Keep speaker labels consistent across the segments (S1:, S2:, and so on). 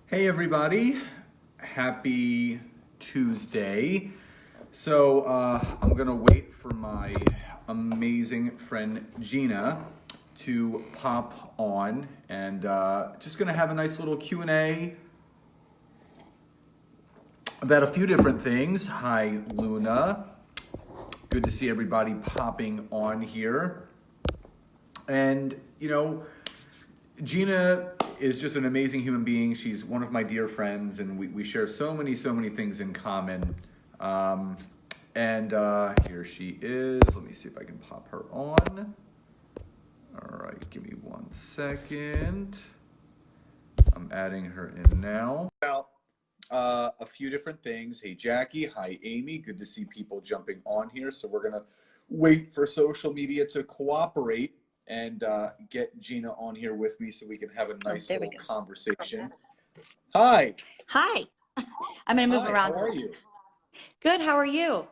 S1: Hey everybody, happy Tuesday. I'm gonna wait for my amazing friend Gina to pop on and just gonna have a nice little Q&A about a few different things. Hi Luna, good to see everybody popping on here. And Gina is just an amazing human being. She's one of my dear friends, and we share so many things in common. And here she is. Let me see if I can pop her on. All right, give me 1 second. I'm adding her in now. About a few different things. Hey, Jackie. Hi, Amy. Good to see people jumping on here. So we're going to wait for social media to cooperate and get Gina on here with me so we can have a nice little conversation. Hi.
S2: Hi. I'm going to move
S1: Hi,
S2: around.
S1: How are you?
S2: Good. How are you?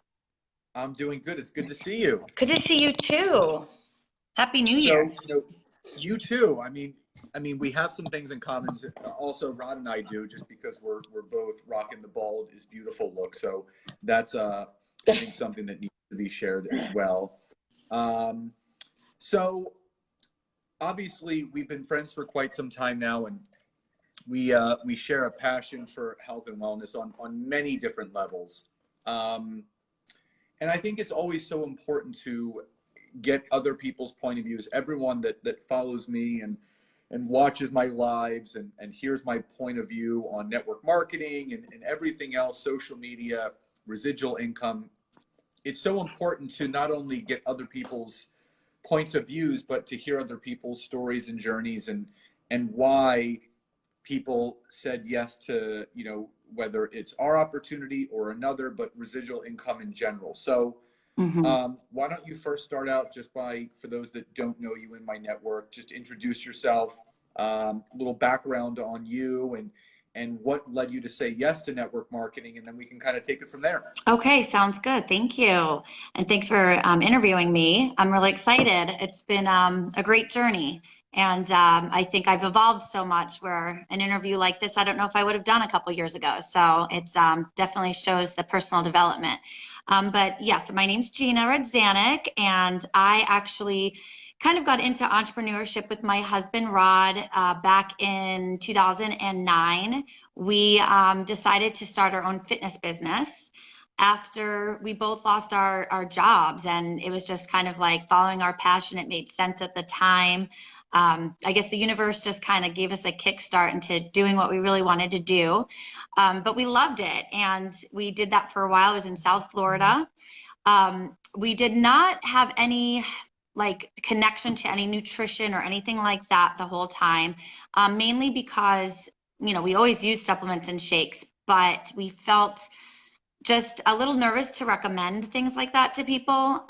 S1: I'm doing good. It's good to see you.
S2: Good to see you too. Happy New Year.
S1: You too. We have some things in common. Also, Rod and I do, just because we're both rocking the bald is beautiful look. So that's I think something that needs to be shared as well. So obviously we've been friends for quite some time now, and we share a passion for health and wellness on many different levels. And I think it's always so important to get other people's point of views. Everyone that follows me and watches my lives and hears my point of view on network marketing and everything else, social media, residual income. It's so important to not only get other people's points of views, but to hear other people's stories and journeys and why people said yes to, whether it's our opportunity or another, but residual income in general. So why don't you first start out just by, for those that don't know you in my network, just introduce yourself, a little background on you and what led you to say yes to network marketing, and then we can kind of take it from there.
S2: Okay, sounds good. Thank you. And thanks for interviewing me. I'm really excited. It's been a great journey. And I think I've evolved so much where an interview like this, I don't know if I would have done a couple years ago. So it's definitely shows the personal development. But yes, my name's Gina Redzanic, and I actually kind of got into entrepreneurship with my husband, Rod, back in 2009. We decided to start our own fitness business after we both lost our jobs, and it was just kind of like following our passion. It made sense at the time. I guess the universe just kind of gave us a kickstart into doing what we really wanted to do. But we loved it, and we did that for a while. It was in South Florida. We did not have any like connection to any nutrition or anything like that the whole time, mainly because, we always use supplements and shakes, but we felt just a little nervous to recommend things like that to people,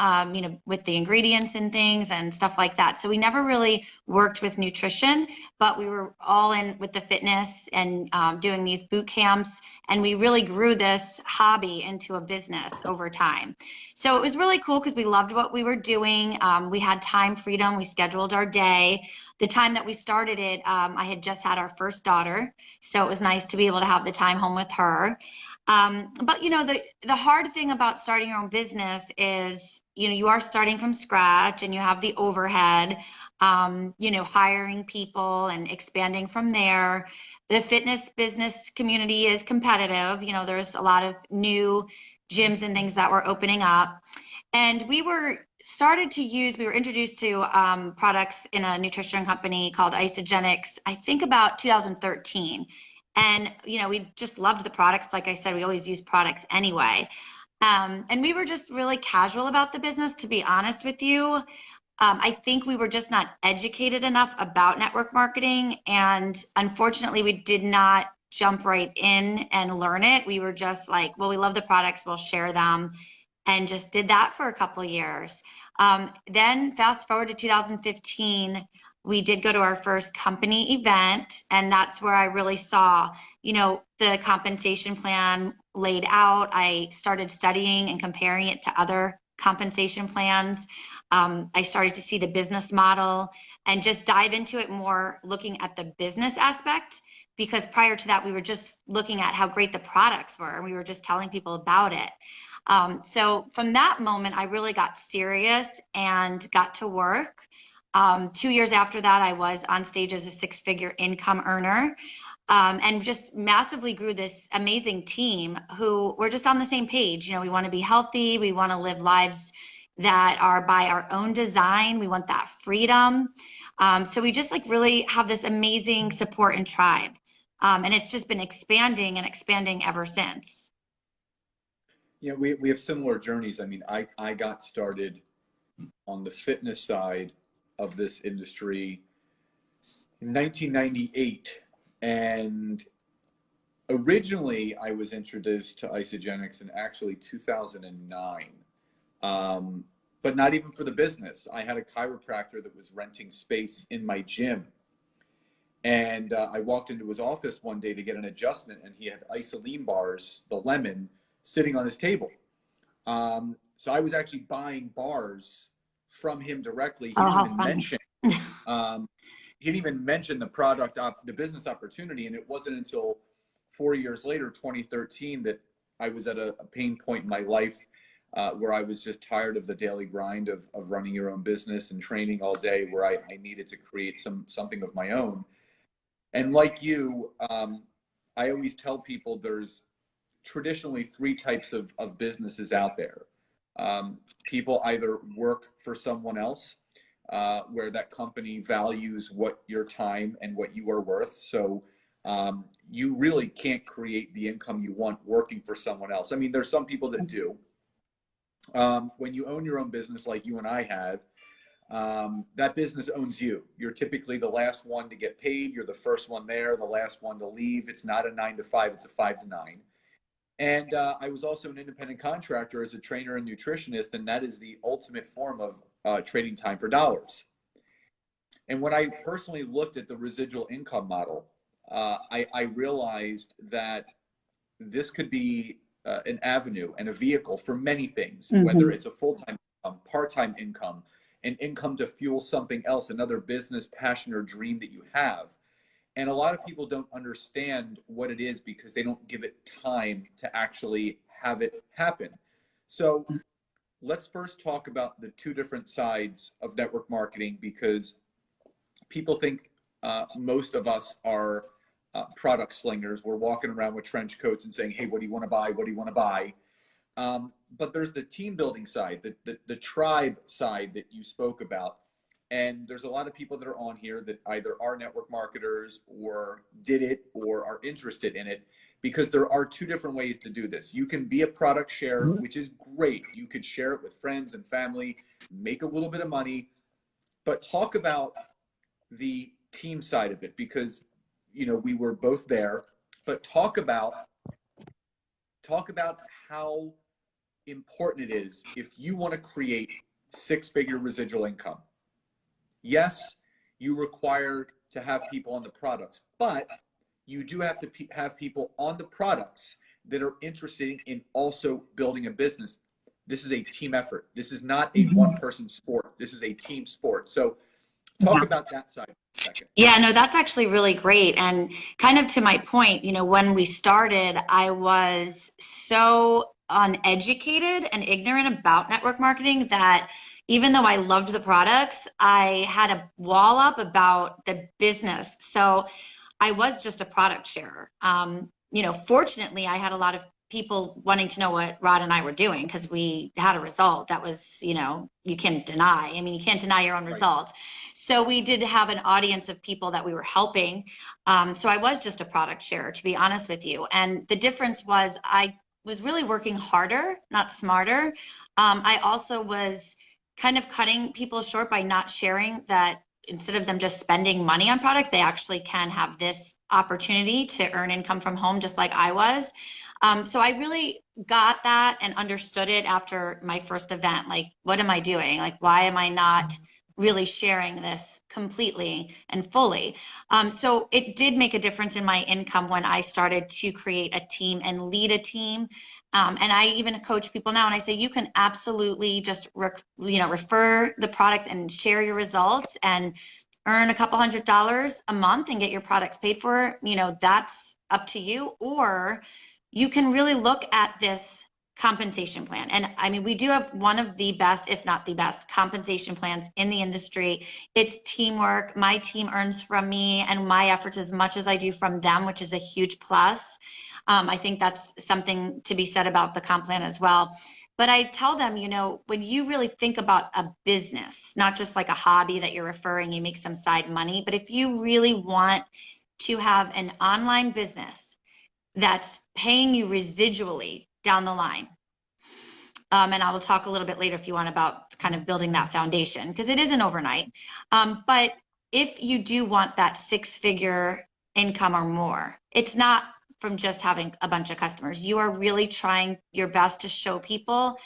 S2: with the ingredients and things and stuff like that. So we never really worked with nutrition, but we were all in with the fitness and doing these boot camps. And we really grew this hobby into a business over time. So it was really cool because we loved what we were doing. We had time freedom. We scheduled our day. The time that we started it, I had just had our first daughter. So it was nice to be able to have the time home with her. But the hard thing about starting your own business is, you are starting from scratch and you have the overhead, hiring people and expanding from there. The fitness business community is competitive. There's a lot of new gyms and things that were opening up. And we were introduced to products in a nutrition company called Isogenics, I think about 2013. And, we just loved the products. Like I said, we always use products anyway. And we were just really casual about the business, to be honest with you. I think we were just not educated enough about network marketing. And unfortunately, we did not jump right in and learn it. We were just like, well, we love the products, we'll share them, and just did that for a couple of years. Then fast forward to 2015, we did go to our first company event, and that's where I really saw, the compensation plan laid out. I started studying and comparing it to other compensation plans. I started to see the business model and just dive into it more, looking at the business aspect, because prior to that, we were just looking at how great the products were, and we were just telling people about it. So from that moment, I really got serious and got to work. 2 years after that, I was on stage as a six-figure income earner, and just massively grew this amazing team who were just on the same page. You know, we want to be healthy. We want to live lives that are by our own design. We want that freedom. So we just like really have this amazing support and tribe. And it's just been expanding and expanding ever since.
S1: Yeah, we have similar journeys. I mean, I got started on the fitness side of this industry in 1998. And originally I was introduced to isogenics in actually 2009. But not even for the business. I had a chiropractor that was renting space in my gym. And I walked into his office one day to get an adjustment, and he had isoline bars, the lemon, sitting on his table. So I was actually buying bars from him directly. He didn't even mention he didn't even mention the product, the business opportunity. And it wasn't until 4 years later, 2013, that I was at a pain point in my life where I was just tired of the daily grind of running your own business and training all day, where I needed to create something of my own. And like you, I always tell people there's traditionally three types of businesses out there. People either work for someone else, where that company values what your time and what you are worth. So you really can't create the income you want working for someone else. I mean, there's some people that do. When you own your own business like you and I had, that business owns you. You're typically the last one to get paid. You're the first one there, the last one to leave. It's not a 9 to 5, it's a 5 to 9. And I was also an independent contractor as a trainer and nutritionist, and that is the ultimate form of trading time for dollars. And when I personally looked at the residual income model, I realized that this could be an avenue and a vehicle for many things, whether it's a full-time income, part-time income, an income to fuel something else, another business, passion, or dream that you have. And a lot of people don't understand what it is because they don't give it time to actually have it happen. So let's first talk about the two different sides of network marketing, because people think most of us are product slingers. We're walking around with trench coats and saying, hey, what do you want to buy? What do you want to buy? But there's the team building side, the tribe side that you spoke about. And there's a lot of people that are on here that either are network marketers or did it or are interested in it, because there are two different ways to do this. You can be a product share, which is great. You could share it with friends and family, make a little bit of money, but talk about the team side of it, because, you know, we were both there, but talk about how important it is if you want to create six-figure residual income. Yes, you require to have people on the products, but you do have to have people on the products that are interested in also building a business. This is a team effort. This is not a one-person sport. This is a team sport. So talk about that side for a second.
S2: Yeah, no, that's actually really great. And kind of to my point, you know, when we started, I was so uneducated and ignorant about network marketing that even though I loved the products, I had a wall up about the business. So I was just a product sharer. You know, fortunately, I had a lot of people wanting to know what Rod and I were doing, because we had a result that was, you know, you can't deny. I mean, you can't deny your own results. So we did have an audience of people that we were helping. So I was just a product sharer, to be honest with you. And the difference was I was really working harder, not smarter. I also was kind of cutting people short by not sharing that instead of them just spending money on products, they actually can have this opportunity to earn income from home, just like I was. So I really got that and understood it after my first event. Like, what am I doing? Like, why am I not really sharing this completely and fully. So it did make a difference in my income when I started to create a team and lead a team. And I even coach people now, and I say you can absolutely just refer the products and share your results and earn a couple $100s a month and get your products paid for. That's up to you. Or you can really look at this compensation plan. And I mean, we do have one of the best, if not the best, compensation plans in the industry. It's teamwork. My team earns from me and my efforts as much as I do from them, which is a huge plus. I think that's something to be said about the comp plan as well. But I tell them, when you really think about a business, not just like a hobby that you're referring, you make some side money, but if you really want to have an online business that's paying you residually down the line. And I will talk a little bit later if you want about kind of building that foundation, because it isn't overnight. But if you do want that 6-figure income or more, it's not from just having a bunch of customers. You are really trying your best to show people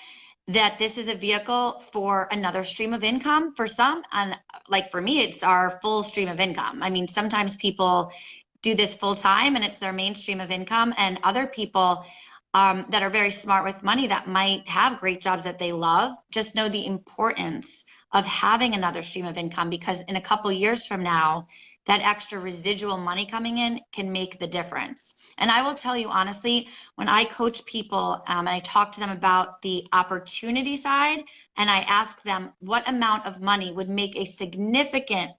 S2: that this is a vehicle for another stream of income for some. And like for me, it's our full stream of income. I mean, sometimes people do this full time and it's their main stream of income, and other people that are very smart with money that might have great jobs that they love just know the importance of having another stream of income, because in a couple years from now, that extra residual money coming in can make the difference. And I will tell you honestly, when I coach people and I talk to them about the opportunity side, and I ask them what amount of money would make a significant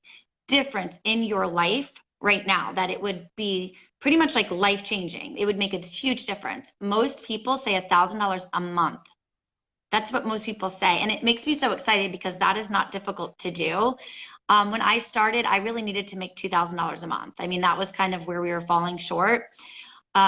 S2: difference in your life right now, that it would be pretty much like life-changing, it would make a huge difference, most people say $1,000 a month. That's what most people say. And it makes me so excited because that is not difficult to do. When I started, I really needed to make $2,000 a month. I mean, that was kind of where we were falling short.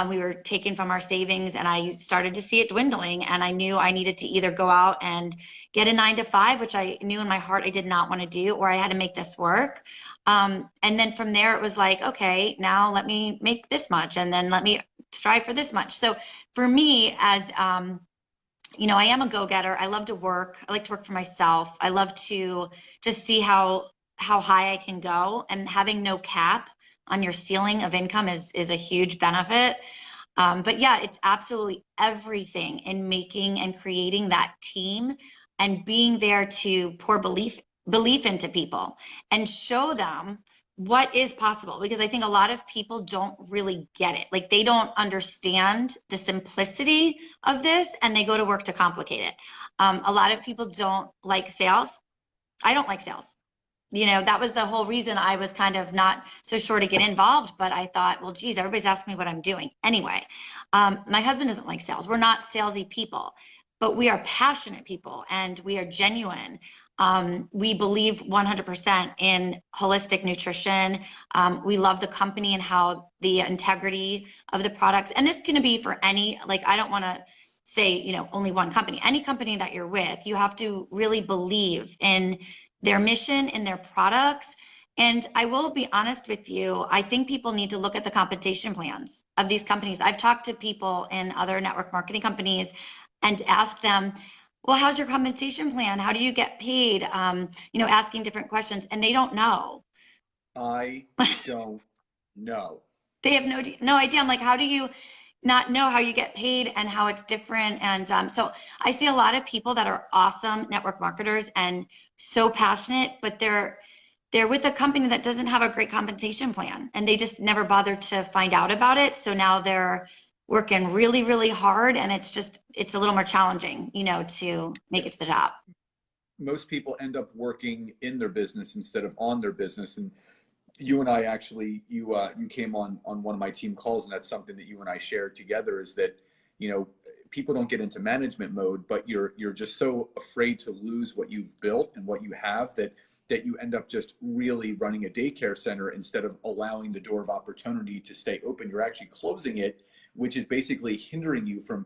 S2: We were taking from our savings, and I started to see it dwindling, and I knew I needed to either go out and get a 9-to-5, which I knew in my heart I did not want to do, or I had to make this work. And then from there, it was like, okay, now let me make this much, and then let me strive for this much. So for me, as I am a go-getter. I love to work. I like to work for myself. I love to just see how high I can go, and having no cap on your ceiling of income is a huge benefit. But yeah, it's absolutely everything in making and creating that team and being there to pour belief into people and show them what is possible, because I think a lot of people don't really get it. Like, they don't understand the simplicity of this, and they go to work to complicate it. A lot of people don't like sales. I don't like sales. That was the whole reason I was kind of not so sure to get involved. But I thought, well, geez, everybody's asking me what I'm doing. Anyway, my husband doesn't like sales. We're not salesy people, but we are passionate people, and we are genuine. We believe 100% in holistic nutrition. We love the company and how the integrity of the products. And this can be for any, like, I don't want to say, only one company. Any company that you're with, you have to really believe in their mission, in their products. And I will be honest with you, I think people need to look at the compensation plans of these companies. I've talked to people in other network marketing companies and asked them, well, how's your compensation plan? How do you get paid? Asking different questions, and they don't know.
S1: I don't know.
S2: They have no idea. I'm like, how do you not know how you get paid and how it's different? And so I see a lot of people that are awesome network marketers and so passionate, but they're with a company that doesn't have a great compensation plan, and they just never bothered to find out about it. So now they're working really, really hard, and it's a little more challenging, to make it to the top.
S1: Most people end up working in their business instead of on their business. And you and I actually, you came on one of my team calls, and that's something that you and I shared together, is that, people don't get into management mode, but you're just so afraid to lose what you've built and what you have that you end up just really running a daycare center instead of allowing the door of opportunity to stay open. You're actually closing it, which is basically hindering you from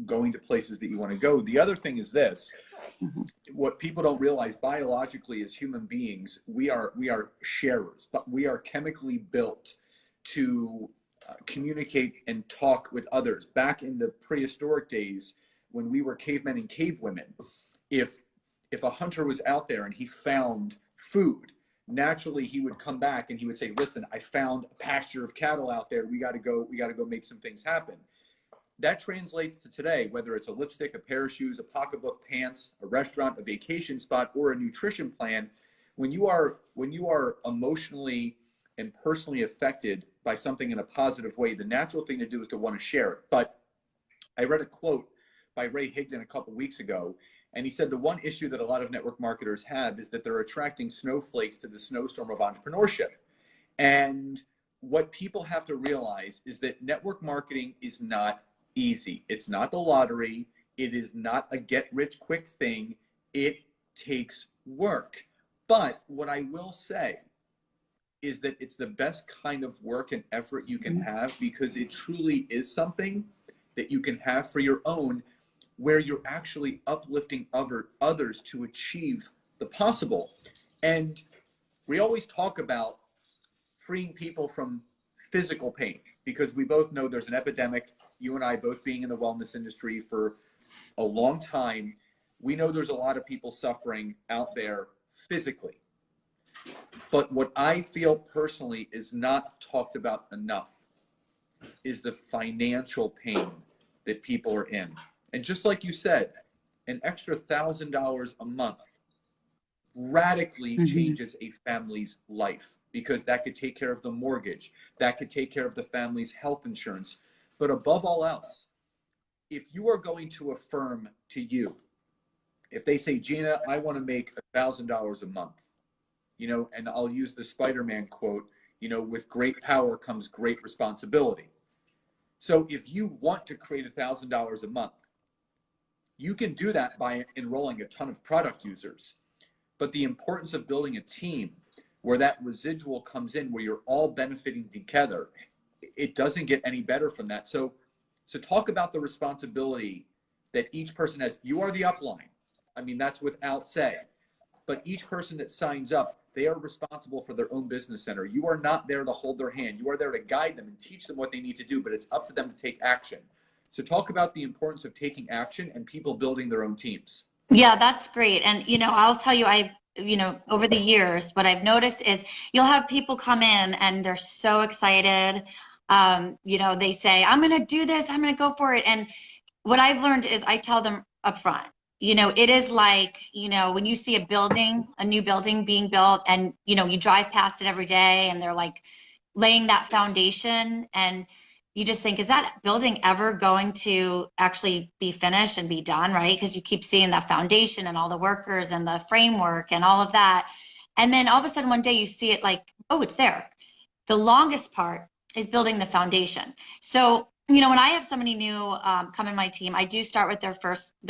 S1: going to places that you want to go. The other thing is this. What people don't realize, biologically as human beings, we are sharers, but we are chemically built to communicate and talk with others. Back in the prehistoric days, when we were cavemen and cavewomen, if if a hunter was out there and he found food, naturally he would come back and he would say, listen, I found a pasture of cattle out there. We got to go make some things happen. That translates to today, whether it's a lipstick, a pair of shoes, a pocketbook, pants, a restaurant, a vacation spot, or a nutrition plan. When you are emotionally and personally affected by something in a positive way, the natural thing to do is to want to share it. But I read a quote by Ray Higdon a couple weeks ago, and he said the one issue that a lot of network marketers have is that they're attracting snowflakes to the snowstorm of entrepreneurship. And what people have to realize is that network marketing is not easy. It's not the lottery. It is not a get rich quick thing. It takes work. But what I will say is that it's the best kind of work and effort you can have, because it truly is something that you can have for your own, where you're actually uplifting others to achieve the possible. And we always talk about freeing people from physical pain, because we both know there's an epidemic. You and I both being in the wellness industry for a long time, we know there's a lot of people suffering out there physically. But what I feel personally is not talked about enough is the financial pain that people are in. And just like you said, an extra $1,000 a month radically changes a family's life, because that could take care of the mortgage, that could take care of the family's health insurance. But above all else, if you are going to affirm to you, if they say, Gina, I want to make $1,000 a month, you know, and I'll use the Spider-Man quote, you know, with great power comes great responsibility. So if you want to create $1,000 a month, you can do that by enrolling a ton of product users. But the importance of building a team where that residual comes in, where you're all benefiting together, it doesn't get any better from that. So talk about the responsibility that each person has. You are the upline. I mean, that's without say. But each person that signs up, they are responsible for their own business center. You are not there to hold their hand. You are there to guide them and teach them what they need to do, but it's up to them to take action. So talk about the importance of taking action and people building their own teams.
S2: Yeah, that's great. And, you know, I'll tell you, over the years, what I've noticed is you'll have people come in and they're so excited. They say, I'm going to do this, I'm going to go for it. And what I've learned is I tell them up front, it is like, when you see a new building being built, and, you drive past it every day and they're like laying that foundation, and you just think, is that building ever going to actually be finished and be done, right? Because you keep seeing that foundation and all the workers and the framework and all of that. And then all of a sudden one day you see it like, oh, it's there. The longest part is building the foundation. So, when I have somebody new come in my team, I do start with their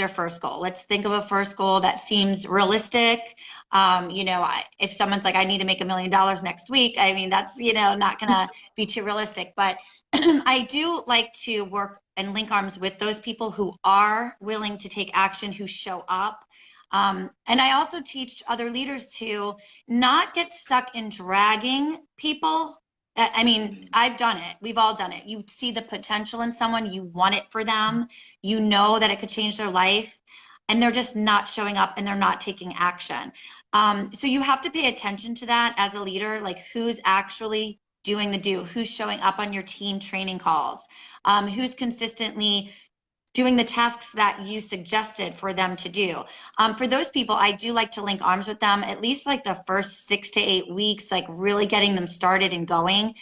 S2: first goal. Let's think of a first goal that seems realistic. If someone's like, I need to make $1 million next week, I mean, that's, not going to be too realistic. But I do like to work and link arms with those people who are willing to take action, who show up. And I also teach other leaders to not get stuck in dragging people. I mean, I've done it. We've all done it. You see the potential in someone, you want it for them, you know that it could change their life, and they're just not showing up and they're not taking action. So you have to pay attention to that as a leader, like who's actually doing the do, who's showing up on your team training calls, who's consistently doing the tasks that you suggested for them to do. For those people, I do like to link arms with them, at least like the first 6 to 8 weeks, like really getting them started and going,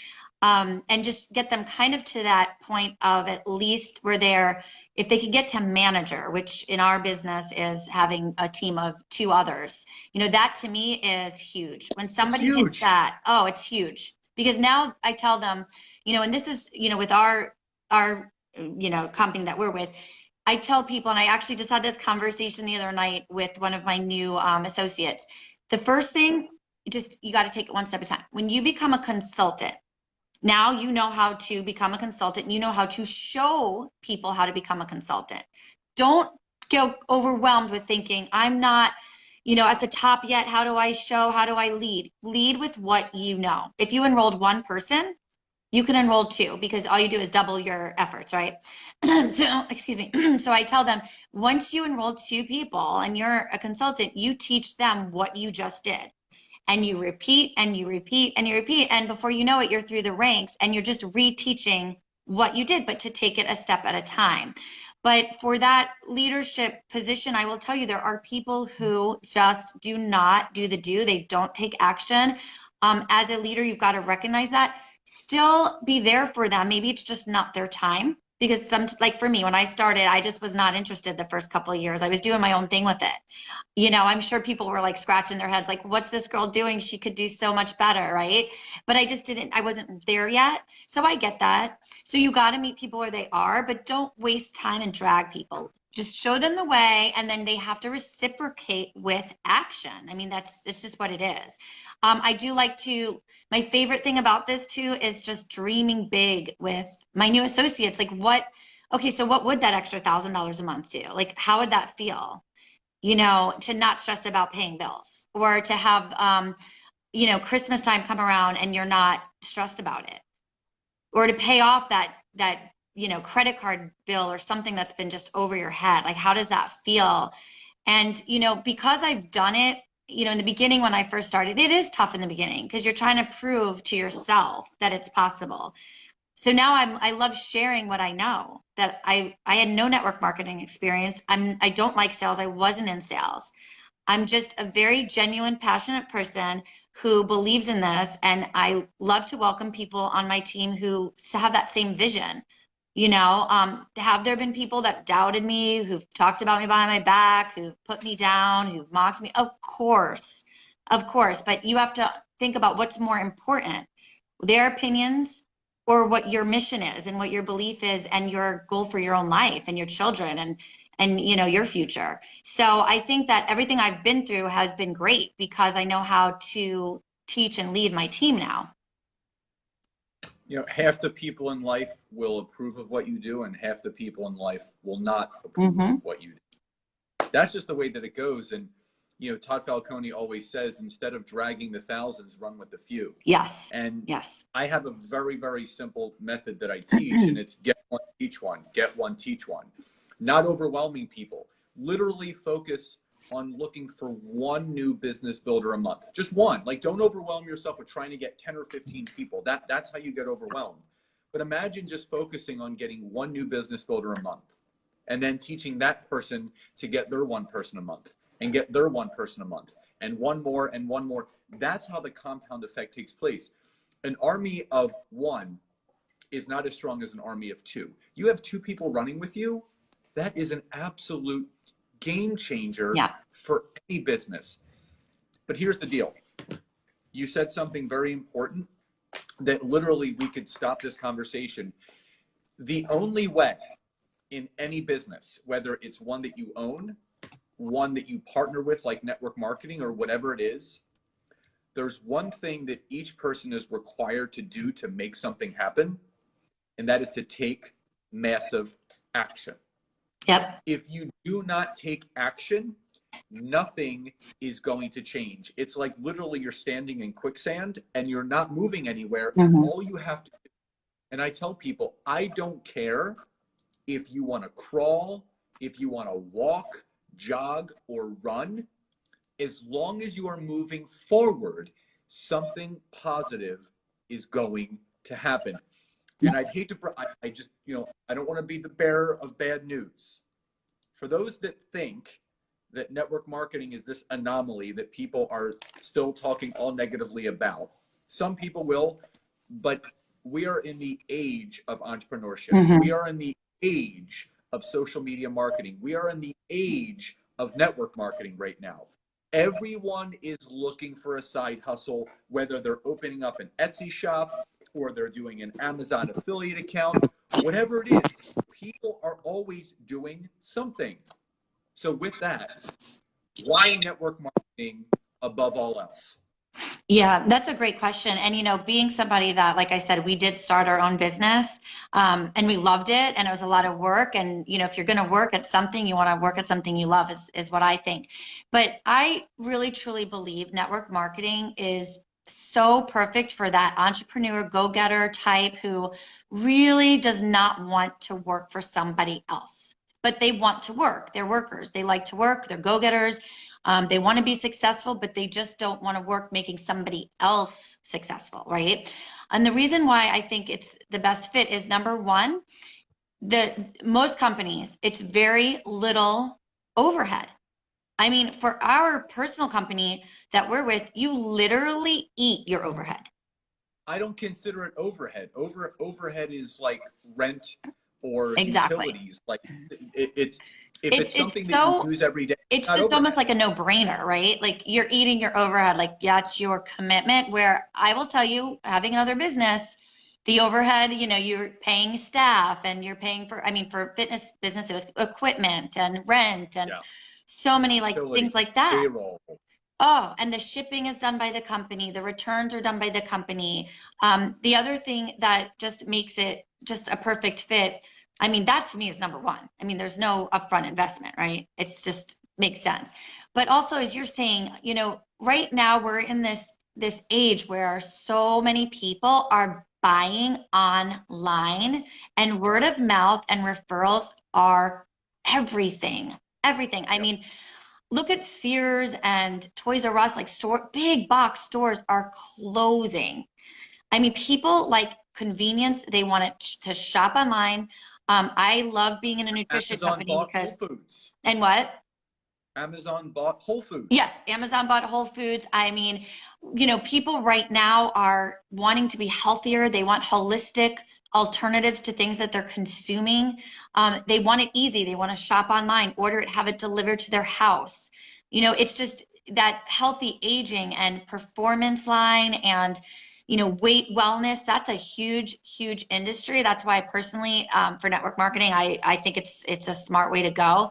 S2: and just get them kind of to that point of at least where if they could get to manager, which in our business is having a team of 2 others, that to me is huge. When somebody hits that, oh, it's huge. Because now I tell them, and this is, with our company that we're with, I tell people, and I actually just had this conversation the other night with one of my new associates. The first thing, you got to take it one step at a time. When you become a consultant, now you know how to become a consultant. You know how to show people how to become a consultant. Don't get overwhelmed with thinking, I'm not, at the top yet. How do I show? How do I lead? Lead with what you know. If you enrolled one person, You can enroll two because all you do is double your efforts, right? So, excuse me. So I tell them, once you enroll two people and you're a consultant, you teach them what you just did. And you repeat and you repeat and you repeat. And before you know it, you're through the ranks and you're just reteaching what you did, but to take it a step at a time. But for that leadership position, I will tell you, there are people who just do not do the do. They don't take action. As a leader, you've got to recognize that. Still be there for them. Maybe it's just not their time. Because like for me, when I started, I just was not interested the first couple of years. I was doing my own thing with it. You know, I'm sure people were like scratching their heads, like, what's this girl doing? She could do so much better, right? But I wasn't there yet. So I get that. So you got to meet people where they are, but don't waste time and drag people. Just show them the way, and then they have to reciprocate with action. I mean, it's just what it is. I do like to, my favorite thing about this too is just dreaming big with my new associates. Like okay, so what would that extra $1,000 a month do? Like, how would that feel? You know, to not stress about paying bills, or to have, you know, Christmas time come around and you're not stressed about it, or to pay off that, you know, credit card bill or something that's been just over your head. Like, how does that feel? And, you know, because I've done it, you know, in the beginning, when I first started, it is tough in the beginning because you're trying to prove to yourself that it's possible. So now I love sharing what I know. That I had no network marketing experience. I don't like sales. I wasn't in sales. I'm just a very genuine, passionate person who believes in this, and I love to welcome people on my team who have that same vision. You know, have there been people that doubted me, who've talked about me behind my back, who've put me down, who've mocked me? Of course. But you have to think about what's more important, their opinions or what your mission is and what your belief is and your goal for your own life and your children and you know, your future. So I think that everything I've been through has been great because I know how to teach and lead my team now.
S1: You know, half the people in life will approve of what you do, and half the people in life will not approve of what you do. That's just the way that it goes. And, you know, Todd Falcone always says, instead of dragging the thousands, run with the few.
S2: Yes.
S1: And
S2: yes.
S1: I have a very, very simple method that I teach, and it's get one, teach one, get one, teach one. Not overwhelming people. Literally focus on looking for one new business builder a month. Just one. Like, don't overwhelm yourself with trying to get 10 or 15 people. That's how you get overwhelmed. But imagine just focusing on getting one new business builder a month, and then teaching that person to get their one person a month, and get their one person a month, and one more and one more. That's how the compound effect takes place. An army of one is not as strong as an army of two. You have two people running with you. That is an absolute game changer for any business. But here's the deal. You said something very important that literally we could stop this conversation. The only way in any business, whether it's one that you own, one that you partner with like network marketing or whatever it is, there's one thing that each person is required to do to make something happen, and that is to take massive action.
S2: Yep.
S1: If you do not take action, nothing is going to change. It's like literally you're standing in quicksand and you're not moving anywhere. And all you have to do, and I tell people, I don't care if you want to crawl, if you want to walk, jog, or run, as long as you are moving forward, something positive is going to happen. And I'd hate to, I just, you know, I don't want to be the bearer of bad news. For those that think that network marketing is this anomaly that people are still talking all negatively about, some people will, but we are in the age of entrepreneurship. We are in the age of social media marketing. We are in the age of network marketing right now. Everyone is looking for a side hustle, whether they're opening up an Etsy shop or they're doing an Amazon affiliate account, whatever it is, people are always doing something. So with that, why network marketing above all else?
S2: Yeah, that's a great question. And, you know, being somebody that, like I said, we did start our own business and we loved it, and it was a lot of work. And, you know, if you're going to work at something, you want to work at something you love is what I think. But I really, truly believe network marketing is so perfect for that entrepreneur, go-getter type who really does not want to work for somebody else, but they want to work. They're workers. They like to work. They're go-getters. They want to be successful, but they just don't want to work making somebody else successful, right? And the reason why I think it's the best fit is, number one, most companies, it's very little overhead. I mean, for our personal company that we're with, you literally eat your overhead.
S1: I don't consider it overhead. Overhead is like rent or
S2: Exactly.
S1: utilities. Like it's if it's something that you use every day,
S2: it's
S1: not
S2: just
S1: overhead.
S2: almost like a no-brainer, right? Like you're eating your overhead, like that's your commitment. Where I will tell you, having another business, the overhead, you know, you're paying staff and you're paying for, I mean, for fitness business, it was equipment and rent and
S1: Yeah.
S2: so many like
S1: Utilities,
S2: things like that.
S1: payroll.
S2: Oh, and the shipping is done by the company. The returns are done by the company. The other thing that just makes it just a perfect fit, I mean, that to me is number one. I mean, there's no upfront investment, right? It's just makes sense. But also, as you're saying, you know, right now we're in this age where so many people are buying online, and word of
S1: Yes.
S2: mouth and referrals are everything. Everything. I
S1: Yep.
S2: mean, look at Sears and Toys R Us, like big box stores are closing. I mean, people like convenience. They want to shop online. I love being in a nutrition
S1: Amazon
S2: company
S1: bought Whole
S2: because,
S1: Foods.
S2: and what?
S1: Amazon bought Whole Foods.
S2: Yes, Amazon bought Whole Foods. I mean, you know, people right now are wanting to be healthier. They want holistic alternatives to things that they're consuming. They want it easy. They want to shop online, order it, have it delivered to their house. You know, it's just that healthy aging and performance line and, you know, weight wellness. That's a huge, huge industry. That's why I personally, for network marketing, I think it's a smart way to go.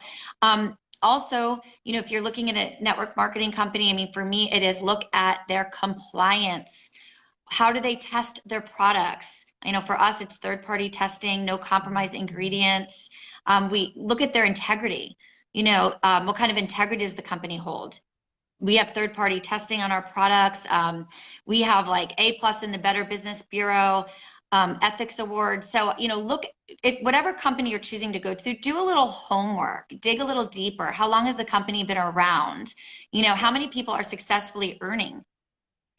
S2: Also, you know, if you're looking at a network marketing company, I mean, for me, it is look at their compliance. How do they test their products? I know for us, it's third-party testing, no compromised ingredients. We look at their integrity. You know, what kind of integrity does the company hold? We have third-party testing on our products. We have like A+ in the Better Business Bureau, ethics awards. So, you know, look, if whatever company you're choosing to go through, do a little homework, dig a little deeper. How long has the company been around? You know, how many people are successfully earning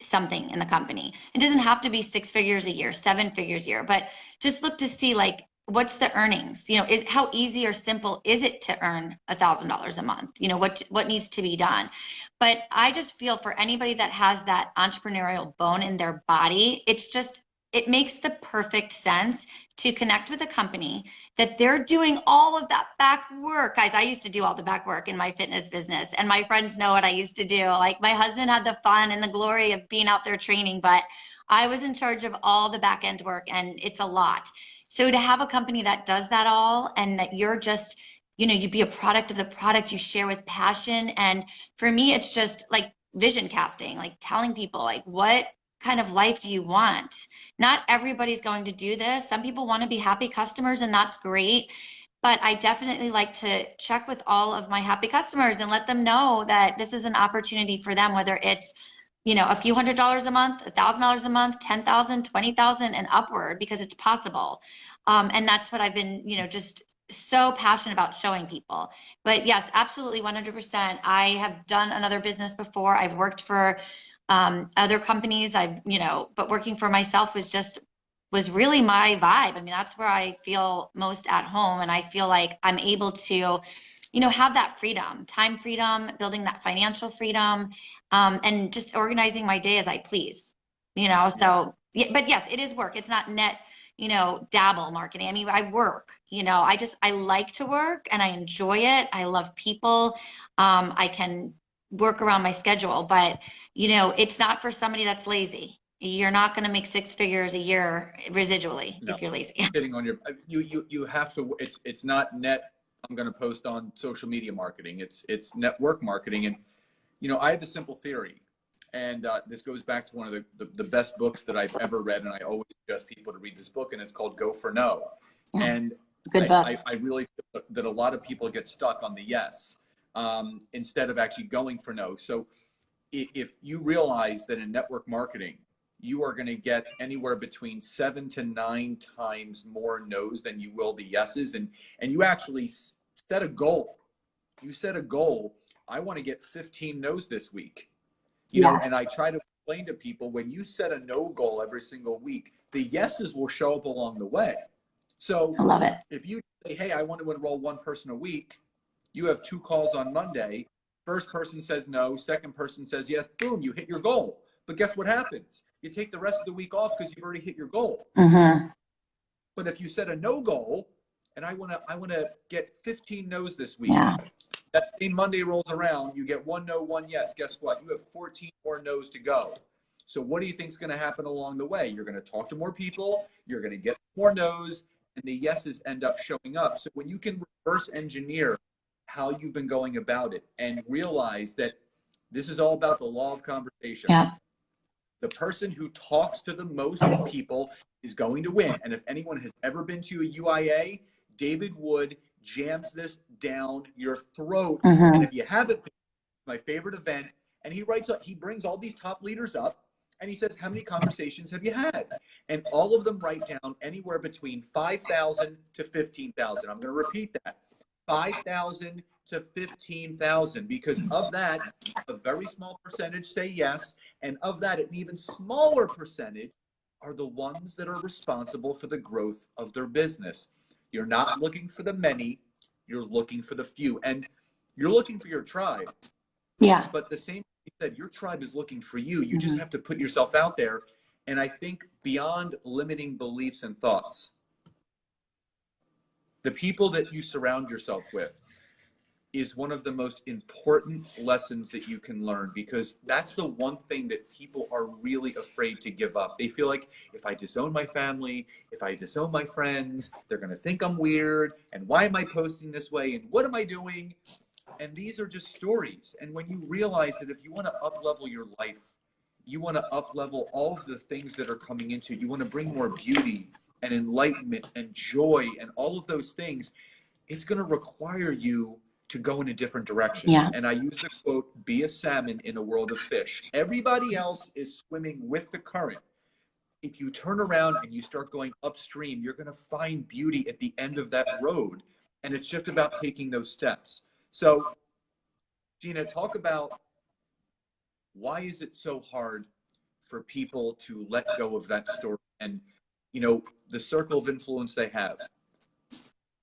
S2: something in the company? It doesn't have to be 6 figures a year, 7 figures a year, but just look to see like what's the earnings. You know, how easy or simple is it to earn $1,000 a month? You know, what needs to be done? But I just feel for anybody that has that entrepreneurial bone in their body, it makes the perfect sense to connect with a company that they're doing all of that back work. Guys, I used to do all the back work in my fitness business, and my friends know what I used to do. Like my husband had the fun and the glory of being out there training, but I was in charge of all the back end work, and it's a lot. So to have a company that does that all and that you're just, you know, you be a product of the product you share with passion. And for me, it's just like vision casting, like telling people like, what kind of life do you want? Not everybody's going to do this. Some people want to be happy customers, and that's great. But I definitely like to check with all of my happy customers and let them know that this is an opportunity for them, whether it's, you know, a few $100s a month, $1,000 a month, 10,000, 20,000 and upward, because it's possible. And that's what I've been, you know, just so passionate about showing people. But yes, absolutely 100%. I have done another business before. I've worked for other companies. You know, but working for myself was really my vibe. I mean, that's where I feel most at home. And I feel like I'm able to, you know, have that freedom, time freedom, building that financial freedom, and just organizing my day as I please, you know? So, yeah, but yes, it is work. It's not net, you know, dabble marketing. I mean, I work, you know, I like to work and I enjoy it. I love people. I can work around my schedule, but you know, it's not for somebody that's lazy. You're not going to make 6 figures a year residually
S1: No,
S2: if you're lazy.
S1: sitting on your you have to. It's not net. I'm going to post on social media marketing. It's network marketing, and you know I have a simple theory, and this goes back to one of the best books that I've ever read, and I always suggest people to read this book, and it's called Go for No.
S2: Yeah.
S1: And
S2: Good book.
S1: I really feel that a lot of people get stuck on the yes instead of actually going for no. So if you realize that in network marketing, you are going to get anywhere between 7 to 9 times more no's than you will the yeses. And you actually set a goal. You set a goal. I want to get 15 no's this week. You know, and I try to explain to people, when you set a no goal every single week, the yeses will show up along the way. So
S2: I love it.
S1: If you say, hey, I want to enroll 1 person a week, you have 2 calls on Monday. First person says no, second person says yes, boom, you hit your goal. But guess what happens? You take the rest of the week off because you've already hit your goal.
S2: Mm-hmm.
S1: But if you set a no goal, and I want to get 15 no's this week.
S2: Yeah.
S1: That same Monday rolls around, you get 1 no, 1 yes. Guess what? You have 14 more no's to go. So what do you think is going to happen along the way? You're going to talk to more people, you're going to get more no's, and the yeses end up showing up. So when you can reverse engineer how you've been going about it and realize that this is all about the law of conversation.
S2: Yeah.
S1: The person who talks to the most people is going to win. And if anyone has ever been to a UIA, David Wood jams this down your throat.
S2: Mm-hmm.
S1: And if you haven't been, my favorite event, and he brings all these top leaders up and he says, how many conversations have you had? And all of them write down anywhere between 5,000 to 15,000. I'm going to repeat that. 5,000 to 15,000, because of that, a very small percentage say yes. And of that, an even smaller percentage are the ones that are responsible for the growth of their business. You're not looking for the many, you're looking for the few. And you're looking for your tribe.
S2: Yeah.
S1: But the same thing you said, your tribe is looking for you. You just have to put yourself out there. And I think beyond limiting beliefs and thoughts, the people that you surround yourself with is one of the most important lessons that you can learn, because that's the one thing that people are really afraid to give up. They feel like, if I disown my family, if I disown my friends, they're going to think I'm weird. And why am I posting this way? And what am I doing? And these are just stories. And when you realize that if you want to up-level your life, you want to up-level all of the things that are coming into it, you want to bring more beauty and enlightenment and joy and all of those things, it's going to require you to go in a different direction.
S2: Yeah.
S1: And I use the quote, be a salmon in a world of fish. Everybody else is swimming with the current. If you turn around and you start going upstream, you're going to find beauty at the end of that road. And it's just about taking those steps. So, Gina, talk about, why is it so hard for people to let go of that story and, you know, the circle of influence they have?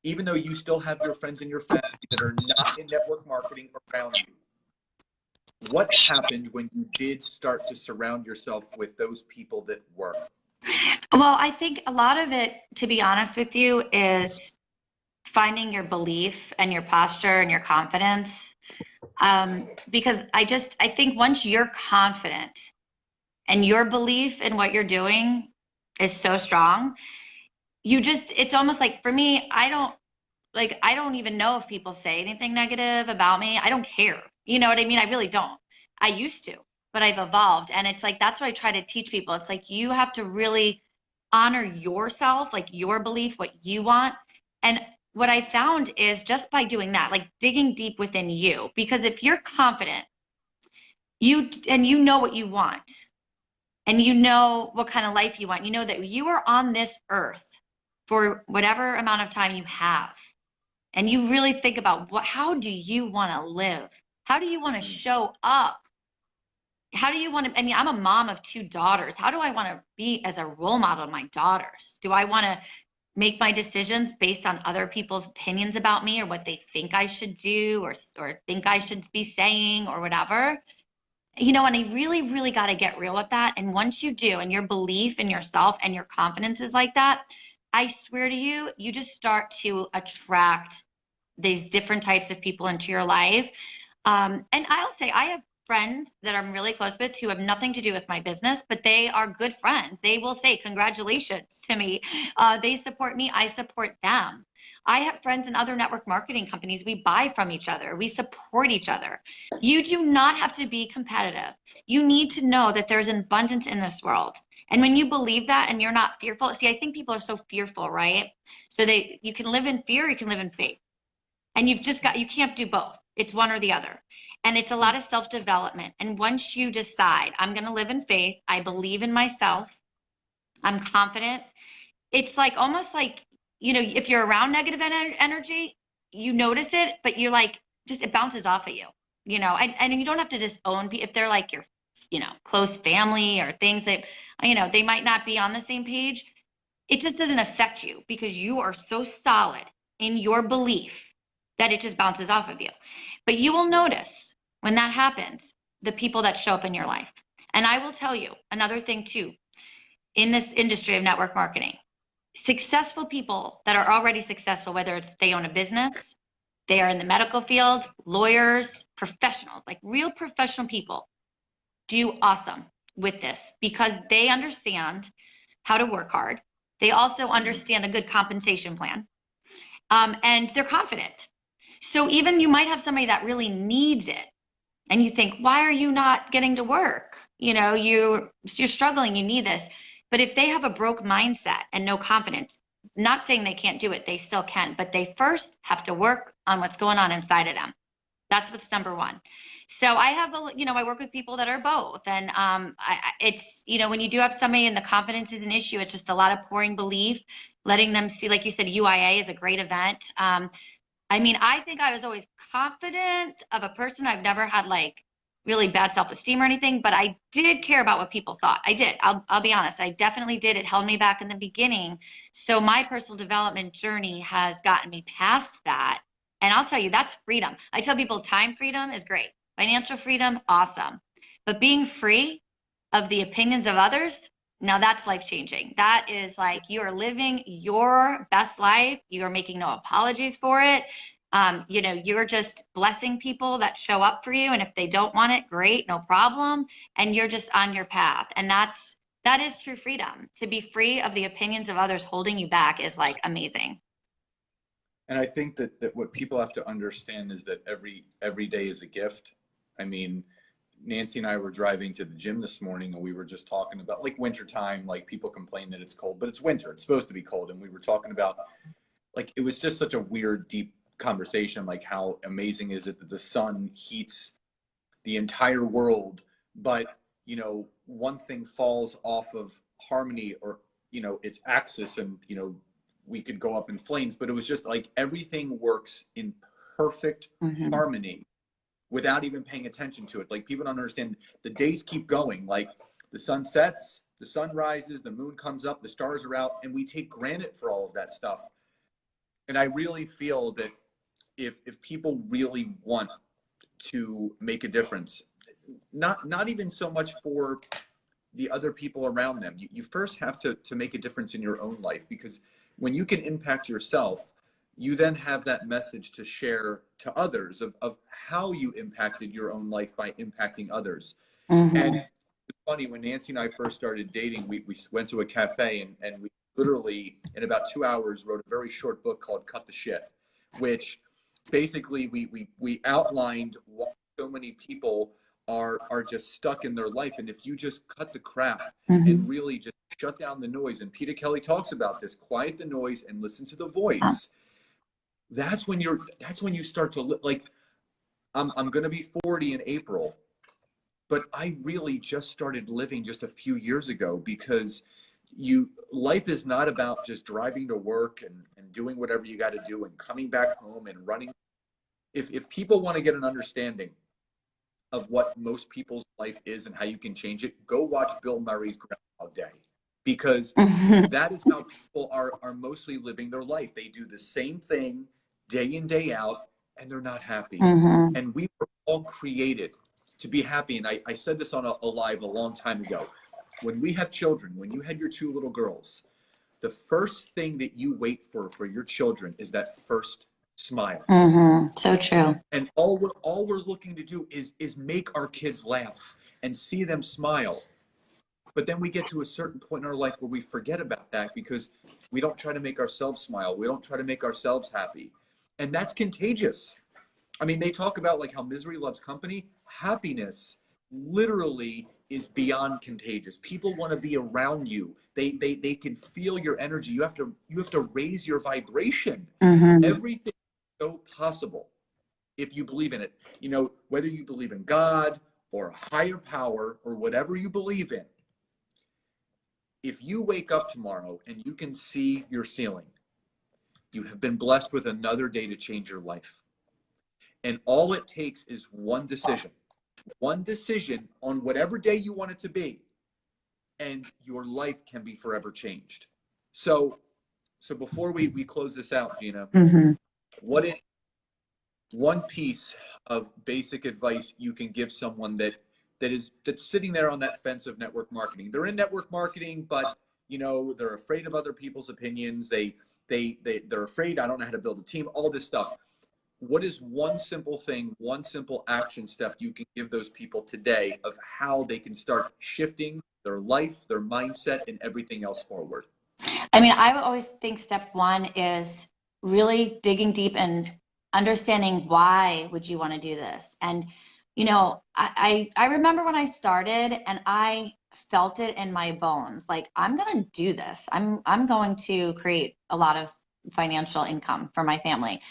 S1: Even though you still have your friends and your family that are not in network marketing around you, what happened when you did start to surround yourself with those people that were?
S2: Well, I think a lot of it, to be honest with you, is finding your belief and your posture and your confidence. Because I think once you're confident and your belief in what you're doing is so strong, it's almost like, for me, I don't even know if people say anything negative about me. I don't care. You know what I mean? I really don't. I used to, but I've evolved. And it's like, that's what I try to teach people. It's like, you have to really honor yourself, like your belief, what you want. And what I found is, just by doing that, like digging deep within you, because if you're confident, you know what you want, and you know what kind of life you want, you know that you are on this earth for whatever amount of time you have. And you really think about, how do you want to live? How do you want to show up? How do you want to, I'm a mom of 2 daughters. How do I want to be as a role model of my daughters? Do I want to make my decisions based on other people's opinions about me, or what they think I should do, or think I should be saying, or whatever? You know, and I really, really got to get real with that. And once you do, and your belief in yourself and your confidence is like that, I swear to you, you just start to attract these different types of people into your life. And I'll say, I have friends that I'm really close with who have nothing to do with my business, but they are good friends. They will say congratulations to me. They support me. I support them. I have friends in other network marketing companies. We buy from each other. We support each other. You do not have to be competitive. You need to know that there's an abundance in this world. And when you believe that and you're not fearful, see, I think people are so fearful, right? So you can live in fear, you can live in faith. And you can't do both. It's one or the other. And it's a lot of self-development. And once you decide, I'm going to live in faith, I believe in myself, I'm confident. It's like almost like, you know, if you're around negative energy, you notice it, but you're like, just it bounces off of you, you know, and you don't have to disown people if they're like your, you know, close family or things that, you know, they might not be on the same page. It just doesn't affect you because you are so solid in your belief that it just bounces off of you. But you will notice when that happens, the people that show up in your life. And I will tell you another thing too, in this industry of network marketing, successful people that are already successful, whether it's they own a business, they are in the medical field, lawyers, professionals, like real professional people do awesome with this because they understand how to work hard. They also understand a good compensation plan, and they're confident. So even you might have somebody that really needs it and you think, why are you not getting to work? You know, you're struggling, you need this. But if they have a broke mindset and no confidence, not saying they can't do it, they still can, but they first have to work on what's going on inside of them. That's what's number one. So I have a, you know, I work with people that are both. And it's, you know, when you do have somebody and the confidence is an issue, it's just a lot of pouring belief, letting them see, like you said, UIA is a great event. I mean, I think I was always confident of a person. I've never had like really bad self-esteem or anything, but I did care about what people thought. I did. I'll be honest. I definitely did. It held me back in the beginning. So my personal development journey has gotten me past that. And I'll tell you, that's freedom. I tell people time freedom is great. Financial freedom, awesome. But being free of the opinions of others, now that's life-changing. That is like you are living your best life. You are making no apologies for it. You know, you're just blessing people that show up for you. And if they don't want it, great, no problem. And you're just on your path. And that is true freedom. To be free of the opinions of others holding you back is like amazing.
S1: And I think that what people have to understand is that every day is a gift. I mean, Nancy and I were driving to the gym this morning and we were just talking about like wintertime, like people complain that it's cold, but it's winter. It's supposed to be cold. And we were talking about like, it was just such a weird, deep conversation, like how amazing is it that the sun heats the entire world, but, you know, one thing falls off of harmony or, you know, its axis and, you know, we could go up in flames, but it was just like everything works in perfect harmony without even paying attention to it. Like people don't understand the days keep going. Like the sun sets, the sun rises, the moon comes up, the stars are out, and we take granted for all of that stuff. And I really feel that if people really want to make a difference, not even so much for the other people around them, you first have to make a difference in your own life, because when you can impact yourself, you then have that message to share to others of how you impacted your own life by impacting others. And it's funny, when Nancy and I first started dating, we went to a cafe and we literally in about 2 hours wrote a very short book called Cut the Shit, which basically we outlined why so many people are just stuck in their life. And if you just cut the crap and really just shut down the noise, and Peter Kelly talks about this, quiet the noise and listen to the voice. That's when you start to like, I'm going to be 40 in April, but I really just started living just a few years ago, because life is not about just driving to work and doing whatever you got to do and coming back home and running. If people want to get an understanding of what most people's life is and how you can change it, go watch Bill Murray's Groundhog Day, because that is how people are mostly living their life. They do the same thing day in, day out, and they're not happy. And we were all created to be happy. And I said this on a live a long time ago. When we have children, when you had your 2 little girls, the first thing that you wait for your children is that first smile.
S2: So true.
S1: And all we're looking to do is make our kids laugh and see them smile. But then we get to a certain point in our life where we forget about that, because we don't try to make ourselves smile. We don't try to make ourselves happy. And that's contagious. I mean, they talk about like how misery loves company. Happiness literally is beyond contagious. People want to be around you. They can feel your energy. You have to raise your vibration. Everything is so possible if you believe in it. You know, whether you believe in God or a higher power or whatever you believe in, if you wake up tomorrow and you can see your ceiling, you have been blessed with another day to change your life. And all it takes is one decision on whatever day you want it to be, and your life can be forever changed. So before we close this out, Gina, what is one piece of basic advice you can give someone that's sitting there on that fence of network marketing? They're in network marketing, but you know, they're afraid of other people's opinions. They're afraid, I don't know how to build a team, all this stuff. What is one simple thing, one simple action step you can give those people today of how they can start shifting their life, their mindset, and everything else forward?
S2: I mean, I would always think step one is really digging deep and understanding why would you want to do this. And, you know, I remember when I started and I felt it in my bones, like, I'm going to do this. I'm going to create a lot of financial income for my family,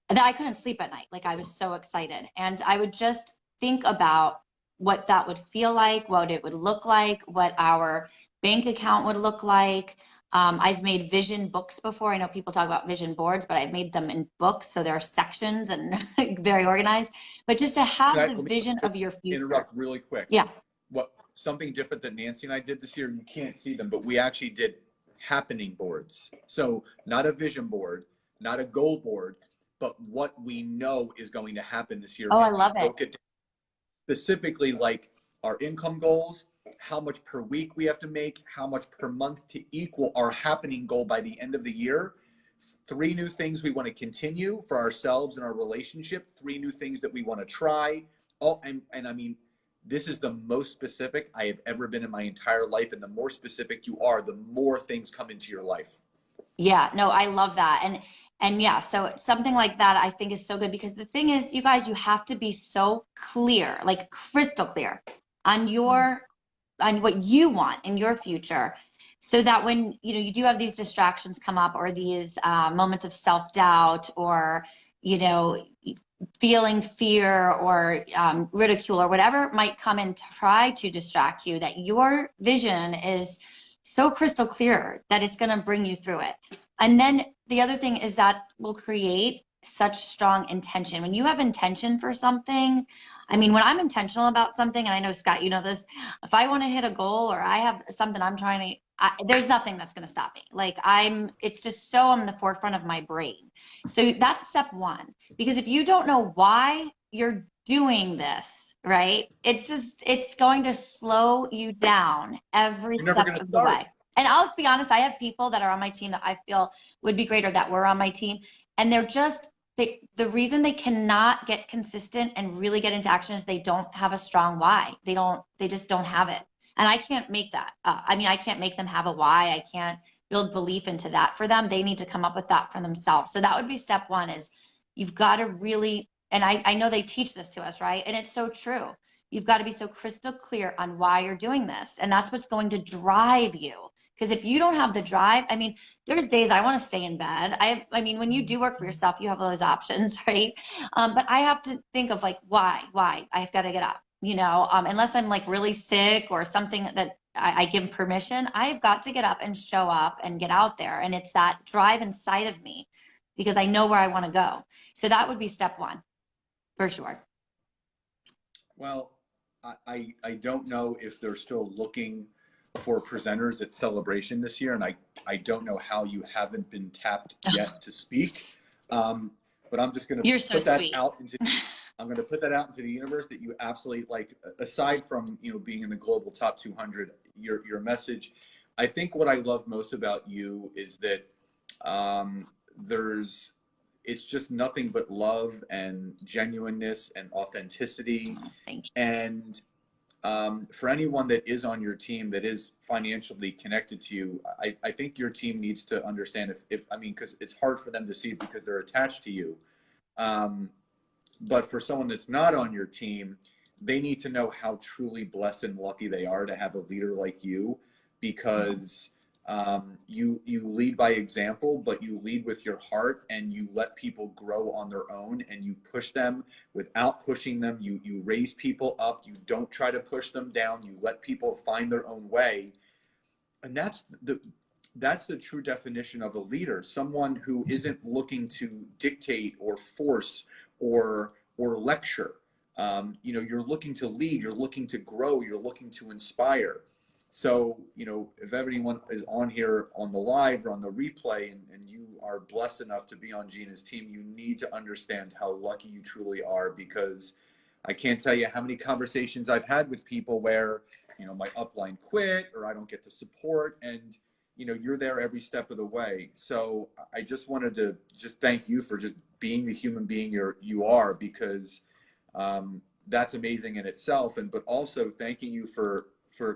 S2: that I couldn't sleep at night. Like, I was so excited. And I would just think about what that would feel like, what it would look like, what our bank account would look like. I've made vision books before. I know people talk about vision boards, but I've made them in books. So there are sections and very organized, but just to have the vision of your future.
S1: Interrupt really quick.
S2: Yeah.
S1: Something different that Nancy and I did this year, you can't see them, but we actually did happening boards. So not a vision board, not a goal board, but what we know is going to happen this year.
S2: Oh, I love it.
S1: Specifically, like our income goals, how much per week we have to make, how much per month to equal our happening goal by the end of the year. 3 new things we want to continue for ourselves and our relationship, 3 new things that we want to try. And I mean, this is the most specific I have ever been in my entire life. And the more specific you are, the more things come into your life.
S2: Yeah, no, I love that. And yeah, so something like that I think is so good, because the thing is, you guys, you have to be so clear, like crystal clear on what you want in your future, so that when, you know, you do have these distractions come up, or these moments of self-doubt, or, you know, feeling fear or ridicule or whatever might come and try to distract you, that your vision is so crystal clear that it's going to bring you through it. And then the other thing is that will create such strong intention. When you have intention for something, I mean, when I'm intentional about something, and I know, Scott, you know this, if I want to hit a goal or I have something I'm trying to, there's nothing that's going to stop me. Like, it's just so on the forefront of my brain. So that's step one, because if you don't know why you're doing this, right, it's going to slow you down every step of the way. And I'll be honest, I have people that are on my team that I feel would be great, or that were on my team, and they're just, the reason they cannot get consistent and really get into action is they don't have a strong why. They just don't have it. And I can't make that. I mean, I can't make them have a why. I can't build belief into that for them. They need to come up with that for themselves. So that would be step one, is you've got to really, and I know they teach this to us, right? And it's so true. You've got to be so crystal clear on why you're doing this. And that's what's going to drive you. Because if you don't have the drive, I mean, there's days I want to stay in bed. I mean, when you do work for yourself, you have those options, right? But I have to think of, like, why I've got to get up, you know, unless I'm like really sick or something that I give permission, I've got to get up and show up and get out there. And it's that drive inside of me, because I know where I want to go. So that would be step one, for sure.
S1: Well, I don't know if they're still looking for presenters at Celebration this year, and I don't know how you haven't been tapped yet to speak. But I'm just going to put that out into I'm going to put that out into the universe, that you absolutely, like, aside from, you know, being in the global top 200, your message. I think what I love most about you is that it's just nothing but love and genuineness and authenticity.
S2: Thank you.
S1: And for anyone that is on your team that is financially connected to you, I think your team needs to understand, if I mean, because it's hard for them to see because they're attached to you. But for someone that's not on your team, they need to know how truly blessed and lucky they are to have a leader like you, because You lead by example, but you lead with your heart, and you let people grow on their own, and you push them without pushing them. You raise people up. You don't try to push them down. You let people find their own way. And that's the true definition of a leader, someone who isn't looking to dictate or force or lecture. You're looking to lead, you're looking to grow, you're looking to inspire. So, if everyone is on here on the live or on the replay, and you are blessed enough to be on Gina's team, you need to understand how lucky you truly are, because I can't tell you how many conversations I've had with people where, my upline quit, or I don't get the support, and you're there every step of the way. So I just wanted to just thank you for just being the human being you are, because that's amazing in itself. But also thanking you for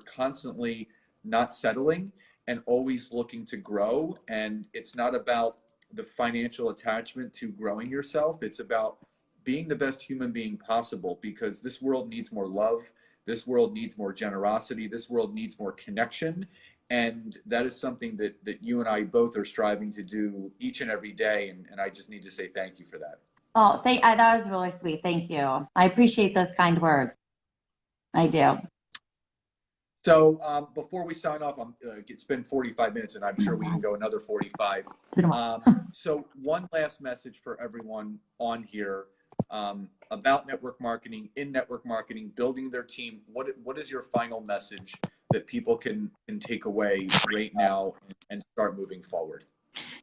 S1: constantly not settling and always looking to grow. And it's not about the financial attachment to growing yourself. It's about being the best human being possible, because this world needs more love. This world needs more generosity. This world needs more connection. And that is something that you and I both are striving to do each and every day. And I just need to say thank you for that.
S2: Oh, that was really sweet. Thank you. I appreciate those kind words. I do.
S1: So before we sign off, it's been 45 minutes, and I'm sure we can go another 45. So one last message for everyone on here about network marketing, in network marketing, building their team. What is your final message that people can take away right now and start moving forward?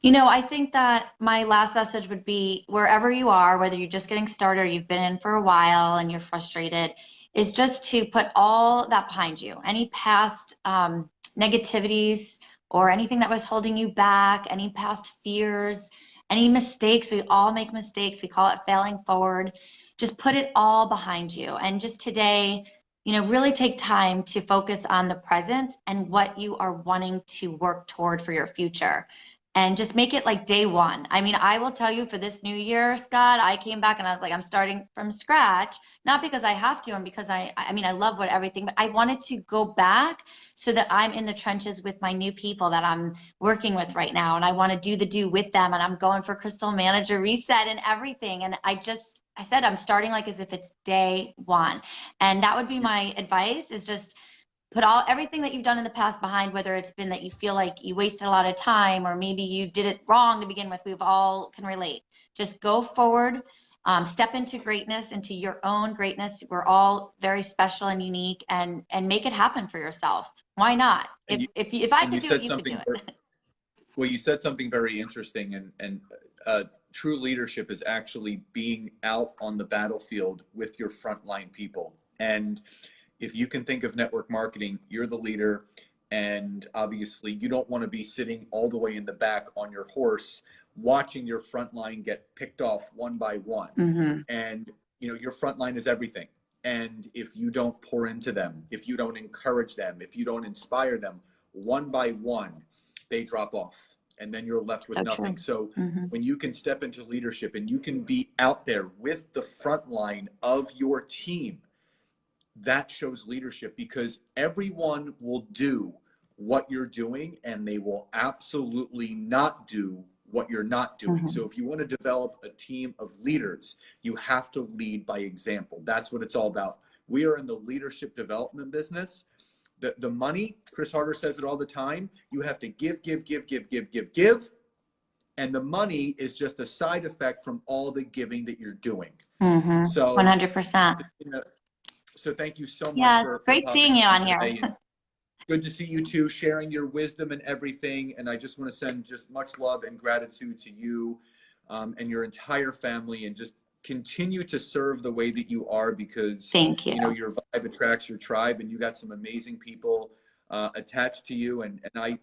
S2: I think that my last message would be, wherever you are, whether you're just getting started or you've been in for a while and you're frustrated, is just to put all that behind you. Any past negativities or anything that was holding you back, any past fears, any mistakes. We all make mistakes. We call it failing forward. Just put it all behind you. And just today, really take time to focus on the present and what you are wanting to work toward for your future. And just make it like day one. I mean, I will tell you, for this new year, Scott, I came back and I was like, I'm starting from scratch, not because I have to, and because I love everything, but I wanted to go back so that I'm in the trenches with my new people that I'm working with right now. And I want to do with them. And I'm going for Crystal Manager Reset and everything. And I said, I'm starting like as if it's day one. And that would be my advice, is just put everything that you've done in the past behind, whether it's been that you feel like you wasted a lot of time, or maybe you did it wrong to begin with. We've all can relate. Just go forward, step into greatness, into your own greatness. We're all very special and unique, and make it happen for yourself. Why not? If I could do it, you could do it.
S1: Well, you said something very interesting, and true leadership is actually being out on the battlefield with your frontline people. And if you can think of network marketing, you're the leader, and obviously you don't want to be sitting all the way in the back on your horse watching your front line get picked off one by one. Mm-hmm. And your front line is everything. And if you don't pour into them, if you don't encourage them, if you don't inspire them, one by one, they drop off, and then you're left with nothing. True. So when you can step into leadership and you can be out there with the front line of your team, that shows leadership, because everyone will do what you're doing, and they will absolutely not do what you're not doing. Mm-hmm. So if you want to develop a team of leaders, you have to lead by example. That's what it's all about. We are in the leadership development business. The money, Chris Harder says it all the time, you have to give. And the money is just a side effect from all the giving that you're doing. Mm-hmm. So
S2: 100%.
S1: So thank you so much for
S2: great seeing you on here.
S1: Good to see you too, sharing your wisdom and everything. And I just want to send just much love and gratitude to you and your entire family, and just continue to serve the way that you are, because
S2: thank you.
S1: Your vibe attracts your tribe, and you got some amazing people attached to you. And I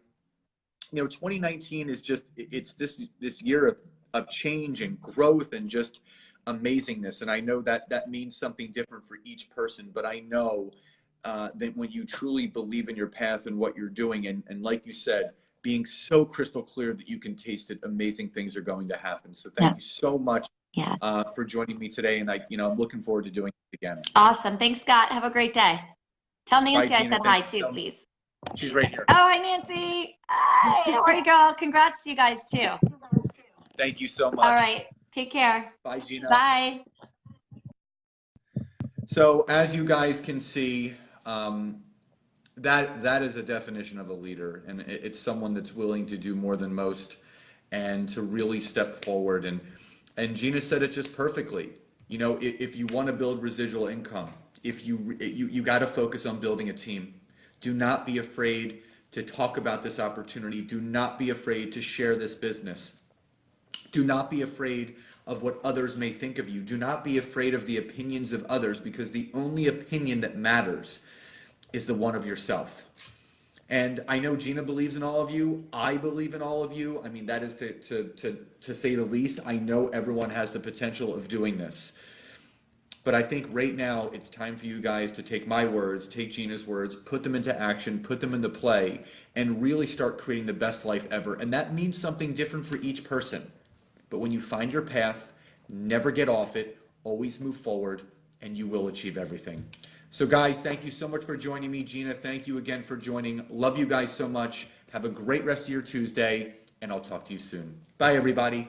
S1: 2019 is just, it's this year of change and growth and just amazingness. And I know that means something different for each person, but I know that when you truly believe in your path and what you're doing, and like you said, being so crystal clear that you can taste it, amazing things are going to happen. So thank you so much for joining me today. And I'm looking forward to doing it again.
S2: Awesome. Thanks, Scott. Have a great day. Tell Nancy I said hi too, please.
S1: She's right here.
S2: Oh, hi, Nancy. Hi, how are you, girl? Congrats to you guys, too.
S1: Thank you so much.
S2: All right. Take care.
S1: Bye, Gina.
S2: Bye.
S1: So as you guys can see, that is a definition of a leader, and it's someone that's willing to do more than most and to really step forward. And Gina said it just perfectly. You know, if you want to build residual income, if you got to focus on building a team. Do not be afraid to talk about this opportunity. Do not be afraid to share this business. Do not be afraid of what others may think of you. Do not be afraid of the opinions of others, because the only opinion that matters is the one of yourself. And I know Gina believes in all of you. I believe in all of you. I mean, that is to say the least. I know everyone has the potential of doing this. But I think right now it's time for you guys to take my words, take Gina's words, put them into action, put them into play, and really start creating the best life ever. And that means something different for each person. But when you find your path, never get off it, always move forward, and you will achieve everything. So guys, thank you so much for joining me. Gina, thank you again for joining. Love you guys so much. Have a great rest of your Tuesday, and I'll talk to you soon. Bye, everybody.